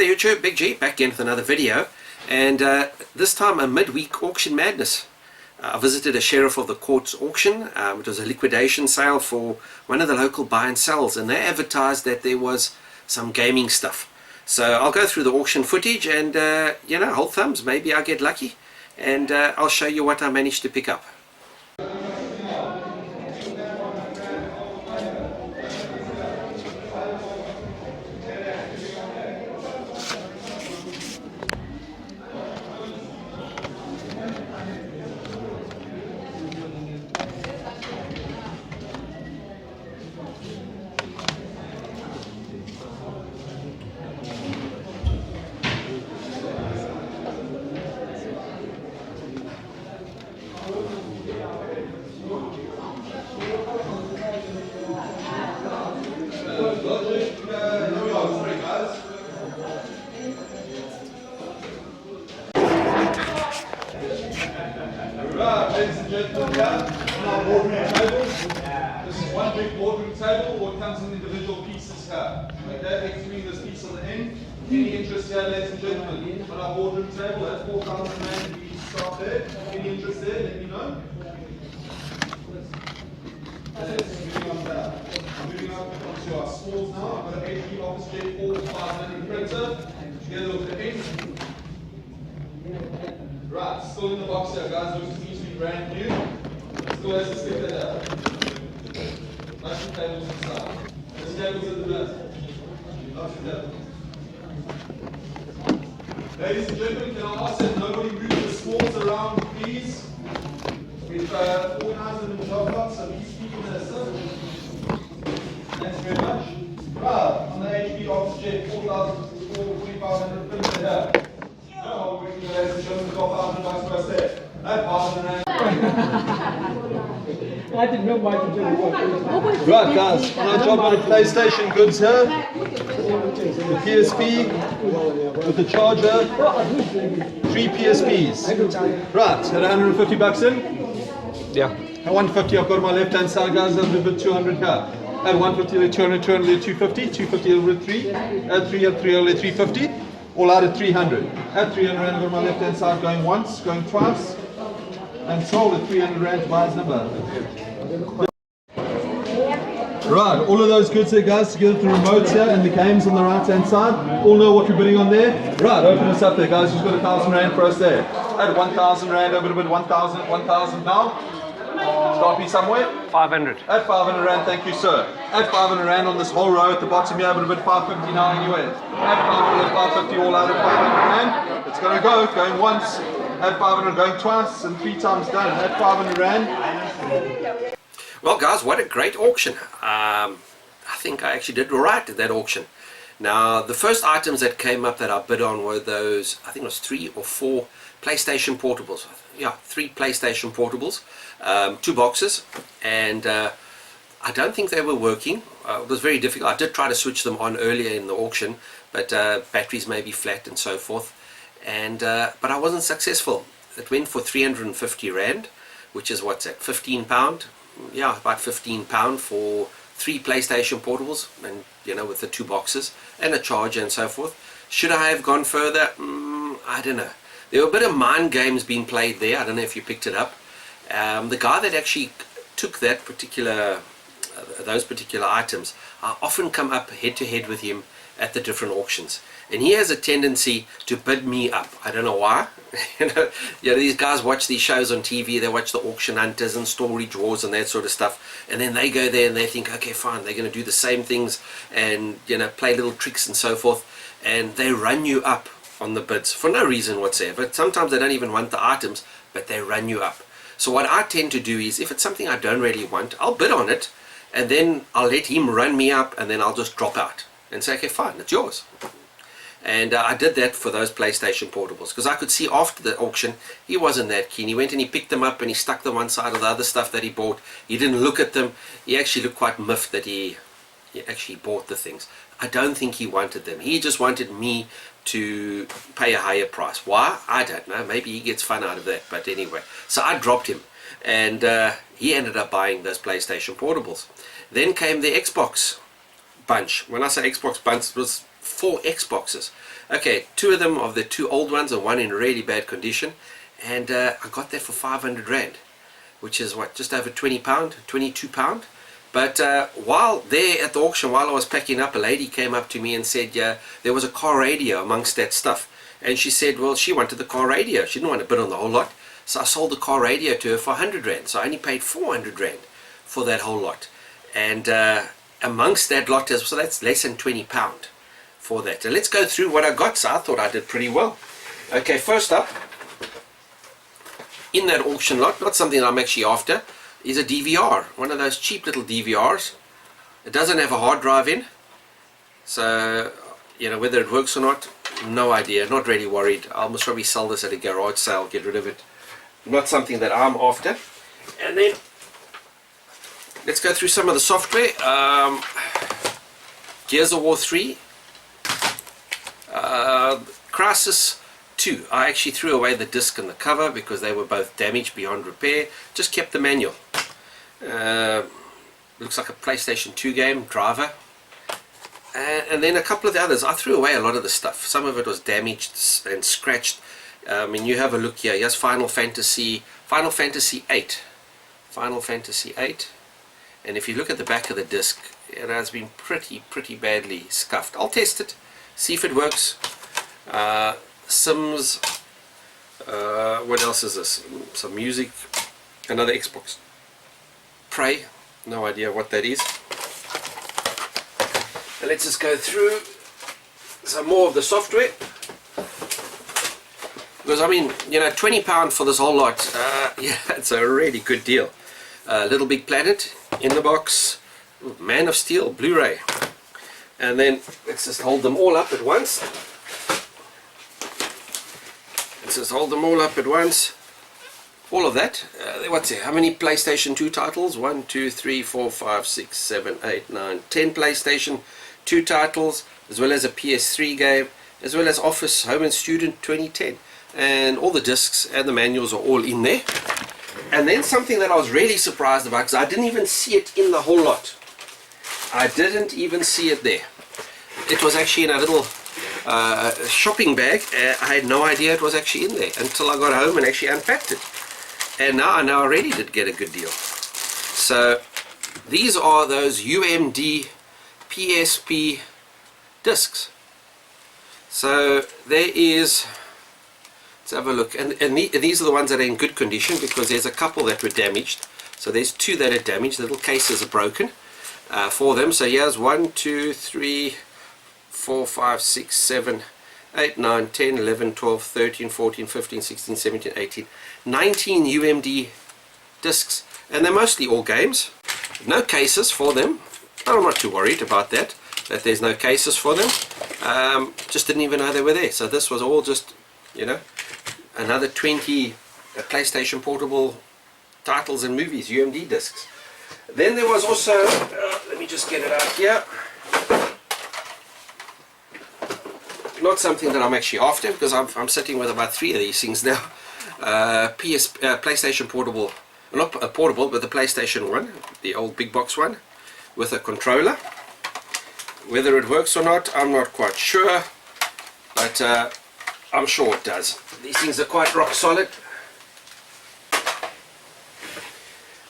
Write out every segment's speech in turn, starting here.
there YouTube, Big G, back again with another video, and this time a midweek auction madness. I visited a sheriff of the court's auction. It was a liquidation sale for one of the local buy and sells, and they advertised that there was some gaming stuff. So I'll go through the auction footage and you know, hold thumbs, maybe I'll get lucky, and I'll show you what I managed to pick up. Ladies and gentlemen, here on our boardroom table. This is one big boardroom table, or it comes in individual pieces here. Okay, excluding this piece on the end. Any interest here, ladies and gentlemen, on our boardroom table at 4,000 rand, we start there. Any interest there, let me know. Moving on there. Moving up onto our smalls now. I've got an HP office jet 4500 printer, together with the ink. Right, still in the box here, guys. Looks to me to be brand new. Still has a sticker there. Nice tables inside. This table's at the back. Lots of tables. Ladies and gentlemen, can I ask that nobody move the smalls around, please? We've organized them in job lots, so please keep them there, sir. Thanks very much. Right, on the HP office jet 4,500 printer here. No, we can ladies and gentlemen, $12,000 for us there. That $1,000. I didn't know why you did it. Right, guys, on our job on the PlayStation goods here, the PSP with the charger, 3 PSPs. Right, at 150 bucks in? Yeah. At 150, I've got on my left hand side, guys, I've got 200 here. At 150, they're 200, 200, they're 250, 250 over 3, at 3, at 3, over 350. All out at 300. At 300 rand on my left hand side, going once, going twice, and sold at 300 rand by his number. Right, all of those goods there, guys, together with the remotes here and the games on the right hand side. All know what we're bidding on there. Right, open us up there, guys. Who's got 1,000 rand for us there? At 1,000 rand, over a bit, 1,000, 1,000 now. Start me somewhere? 500. At 500 rand, thank you, sir. At 500 rand on this whole row at the bottom here, but a bit 550 now anyway. At 500, 550, all out at 500 rand. It's going to go, going once. At 500, going twice, and 3 times done. At 500 rand. Well guys, what a great auction. I think I actually did right at that auction. Now the first items that came up that I bid on were those, I think it was 3 or 4 PlayStation portables. Yeah, 3 PlayStation portables, 2 boxes, and I don't think they were working. It was very difficult. I did try to switch them on earlier in the auction, but batteries may be flat and so forth, and but I wasn't successful. It went for 350 rand, which is what's that, £15? Yeah, about £15 for 3 PlayStation portables, and you know, with the 2 boxes and a charger and so forth. Should I have gone further? I don't know. There were a bit of mind games being played there. I don't know if you picked it up. The guy that actually took that particular, those particular items, I often come up head to head with him at the different auctions, and he has a tendency to bid me up. I don't know why. you know, these guys watch these shows on TV. They watch the auction hunters and story draws and that sort of stuff, and then they go there and they think, okay, fine, they're going to do the same things and, you know, play little tricks and so forth, and they run you up on the bids for no reason whatsoever. Sometimes they don't even want the items, but they run you up. So what I tend to do is, if it's something I don't really want, I'll bid on it, and then I'll let him run me up, and then I'll just drop out and say, okay, fine, it's yours. And I did that for those PlayStation portables, because I could see after the auction he wasn't that keen. He went and he picked them up and he stuck them one side of the other stuff that he bought. He didn't look at them. He actually looked quite miffed that he actually bought the things. I don't think he wanted them. He just wanted me to pay a higher price. Why? I don't know. Maybe he gets fun out of that. But anyway, so I dropped him, and he ended up buying those PlayStation portables. Then came the Xbox bunch. When I say Xbox bunch, it was 4 Xboxes. Okay, two of them of the two old ones and one in really bad condition, and I got that for 500 rand, which is what, just over £20, £22. But while there at the auction, while I was packing up, a lady came up to me and said, yeah, there was a car radio amongst that stuff. And she said, well, she wanted the car radio. She didn't want to bid on the whole lot. So I sold the car radio to her for 100 rand. So I only paid 400 rand for that whole lot. And amongst that lot, so that's less than £20 for that. And let's go through what I got. So I thought I did pretty well. Okay, first up, in that auction lot, not something I'm actually after, is a DVR. One of those cheap little DVRs. It doesn't have a hard drive in. So, you know, whether it works or not, no idea, not really worried. I'll most probably sell this at a garage sale, get rid of it. Not something that I'm after. And then let's go through some of the software. Gears of War 3, Crisis 2. I actually threw away the disc and the cover because they were both damaged beyond repair. Just kept the manual. Looks like a PlayStation 2 game, Driver. And then a couple of the others. I threw away a lot of the stuff. Some of it was damaged and scratched. I mean, you have a look here. Here's Final Fantasy 8. Final Fantasy 8. And if you look at the back of the disc, it has been pretty badly scuffed. I'll test it, see if it works. Sims. What else is this? Some music. Another Xbox. Prey. No idea what that is. And let's just go through some more of the software. Because I mean, you know, £20 for this whole lot, yeah, it's a really good deal. Little Big Planet in the box, Man of Steel Blu-ray, and then let's just hold them all up at once. Let's just hold them all up at once. All of that. What's it? How many PlayStation 2 titles? 1, 2, 3, 4, 5, 6, 7, 8, 9, 10 PlayStation 2 titles, as well as a PS3 game, as well as Office Home and Student 2010. And all the discs and the manuals are all in there. And then something that I was really surprised about, because I didn't even see it in the whole lot. I didn't even see it there. It was actually in a little shopping bag. I had no idea it was actually in there until I got home and actually unpacked it. And now I know I really did get a good deal. So these are those UMD PSP discs. So there is, let's have a look, and these are the ones that are in good condition, because there's a couple that were damaged. So there's two that are damaged. The little cases are broken for them. So here's 1, 2, 3, 4, 5, 6, 7, 8, 9, 10, 11, 12, 13, 14, 15, 16, 17, 18, 19 UMD discs, and they're mostly all games. No cases for them. I'm not too worried about that there's no cases for them. Just didn't even know they were there. So this was all just, you know, another 20 PlayStation Portable titles and movies, UMD discs. Then there was also, let me just get it out here. Not something that I'm actually after, because I'm sitting with about 3 of these things now. PlayStation Portable, not a portable, but the PlayStation 1, the old big box one, with a controller. Whether it works or not, I'm not quite sure, but I'm sure it does. These things are quite rock solid.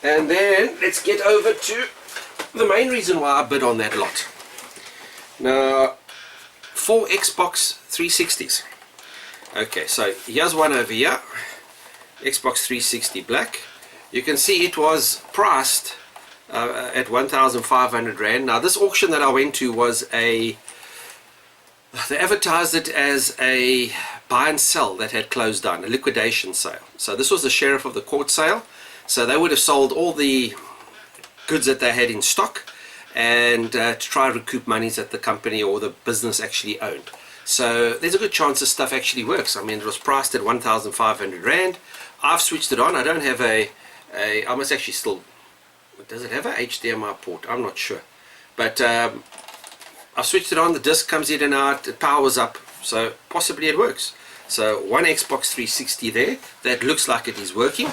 And then let's get over to the main reason why I bid on that lot. Now, 4 Xbox 360s. Okay, so here's one over here, Xbox 360 Black. You can see it was priced at 1,500 Rand. Now this auction that I went to was they advertised it as a buy and sell that had closed down, a liquidation sale. So this was the sheriff of the court sale. So they would have sold all the goods that they had in stock, and to try and recoup monies that the company or the business actually owned. So there's a good chance this stuff actually works. I mean, it was priced at 1,500 Rand. I've switched it on. I don't have I must actually still, does it have a HDMI port? I'm not sure. But I've switched it on. The disc comes in and out. It powers up. So possibly it works. So one Xbox 360 there. That looks like it is working.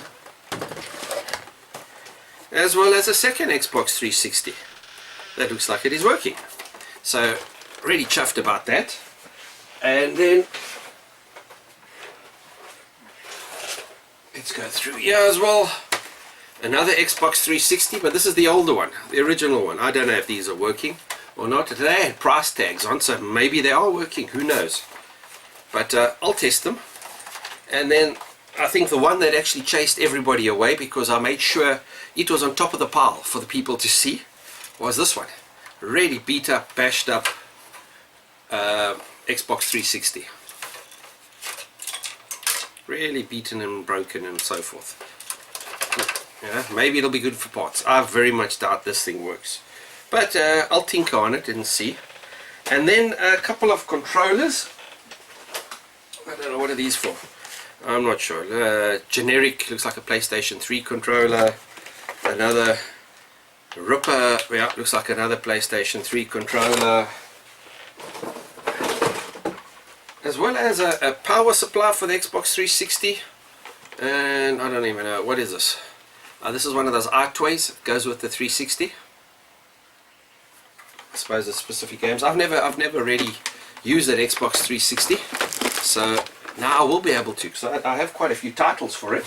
As well as a second Xbox 360. That looks like it is working. So really chuffed about that. And then let's go through here as well. Another Xbox 360, but this is the older one, the original one. I don't know if these are working or not. They had price tags on, so maybe they are working, who knows. But I'll test them. And then I think the one that actually chased everybody away, because I made sure it was on top of the pile for the people to see, was this one. Really beat up, bashed up Xbox 360. Really beaten and broken and so forth. Yeah, maybe it'll be good for parts. I very much doubt this thing works. But I'll tinker on it and see. And then a couple of controllers. I don't know, what are these for? I'm not sure. Generic, looks like a PlayStation 3 controller. Another Ripper, yeah, looks like another PlayStation 3 controller. As well as a power supply for the Xbox 360. And I don't even know, what is this? This is one of those archways that goes with the 360. I suppose it's specific games. I've never really used that Xbox 360, so now I will be able to, because I have quite a few titles for it.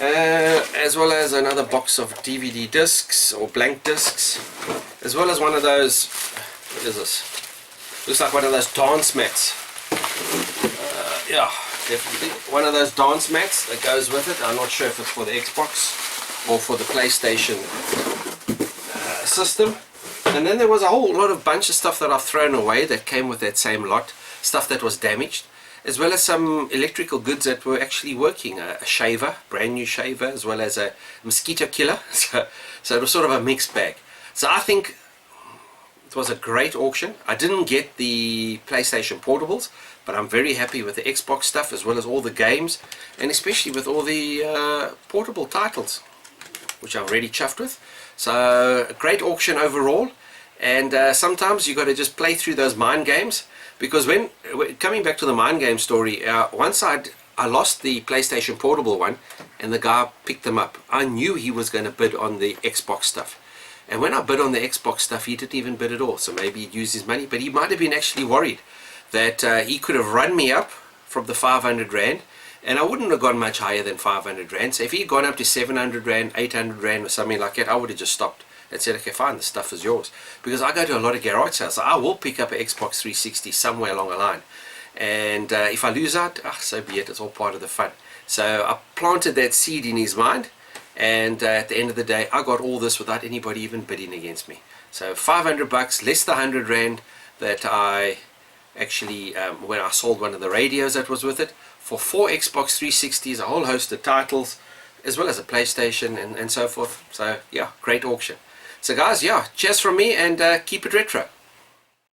As well as another box of DVD discs or blank discs, as well as one of those, what is this? Looks like one of those dance mats. Yeah, definitely one of those dance mats that goes with it. I'm not sure if it's for the Xbox or for the PlayStation system. And then there was a whole lot of bunch of stuff that I've thrown away that came with that same lot, stuff that was damaged, as well as some electrical goods that were actually working. A shaver, brand new shaver, as well as a mosquito killer. So it was sort of a mixed bag. So I think it was a great auction. I didn't get the PlayStation portables, but I'm very happy with the Xbox stuff, as well as all the games, and especially with all the portable titles, which I'm really chuffed with. So a great auction overall. And sometimes you got to just play through those mind games, because when coming back to the mind game story, once I lost the PlayStation portable one, and the guy picked them up. I knew he was going to bid on the Xbox stuff, and when I bid on the Xbox stuff, he didn't even bid at all. So maybe he'd used his money, but he might have been actually worried that he could have run me up from the 500 Rand, and I wouldn't have gone much higher than 500 Rand. So if he'd gone up to 700 Rand, 800 Rand or something like that, I would have just stopped and said, okay, fine, the stuff is yours. Because I go to a lot of garage sales, so I will pick up an Xbox 360 somewhere along the line. And if I lose out, so be it, it's all part of the fun. So I planted that seed in his mind, and at the end of the day, I got all this without anybody even bidding against me. So 500 bucks, less the 100 Rand that I actually, when I sold one of the radios that was with it, for 4 Xbox 360s, a whole host of titles, as well as a PlayStation and so forth. So yeah, great auction. So guys, yeah, cheers from me, and keep it retro.